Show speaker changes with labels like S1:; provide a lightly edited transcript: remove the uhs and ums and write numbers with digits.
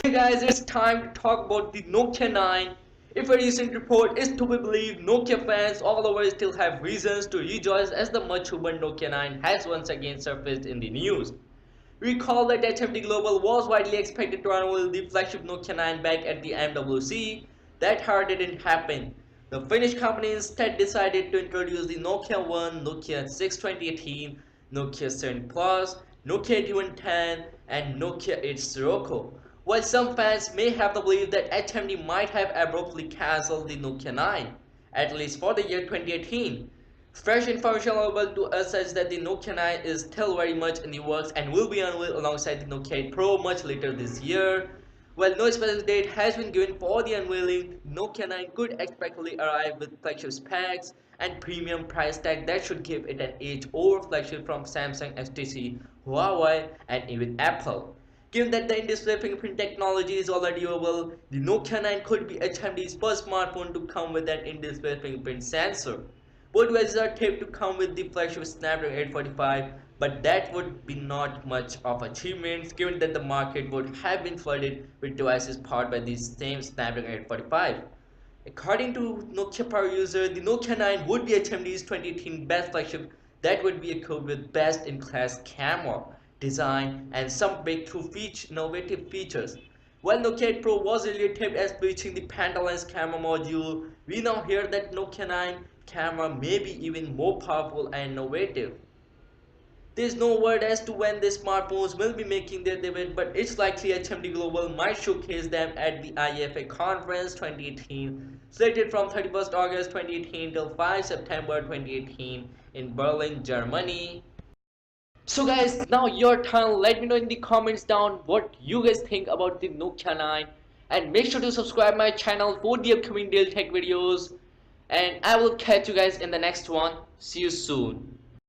S1: Hey guys, it's time to talk about the Nokia 9. If a recent report is to be believed, Nokia fans all over still have reasons to rejoice as the much rumored Nokia 9 has once again surfaced in the news. Recall that HMD Global was widely expected to unveil the flagship Nokia 9 back at the MWC. That however didn't happen. The Finnish company instead decided to introduce the Nokia 1, Nokia 6 2018, Nokia 7 Plus, Nokia 8110, and Nokia 8 Sirocco. While some fans may have the belief that HMD might have abruptly cancelled the Nokia 9, at least for the year 2018. Fresh information available to us says that the Nokia 9 is still very much in the works and will be unveiled alongside the Nokia 8 Pro much later this year. While no specific date has been given for the unveiling, Nokia 9 could expectedly arrive with flagship specs and premium price tag that should give it an edge over flagship from Samsung, HTC, Huawei, and even Apple. Given that the in-display fingerprint technology is already available, the Nokia 9 could be HMD's first smartphone to come with an in-display fingerprint sensor. Both devices are taped to come with the flagship Snapdragon 845, but that would be not much of achievement given that the market would have been flooded with devices powered by the same Snapdragon 845. According to Nokia Power User, the Nokia 9 would be HMD's 2018 best flagship that would be equipped with best-in-class camera, design, and some breakthrough innovative features. While Nokia 8 Pro was earlier taped as featuring the Penta-lens camera module, we now hear that Nokia 9 camera may be even more powerful and innovative. There is no word as to when these smartphones will be making their debut, but it's likely HMD Global might showcase them at the IFA Conference 2018, slated from 31st August 2018 till 5 September 2018 in Berlin, Germany. So guys, now your turn. Let me know in the comments down what you guys think about the Nokia 9, and make sure to subscribe my channel for the upcoming daily tech videos, and I will catch you guys in the next one. See you soon.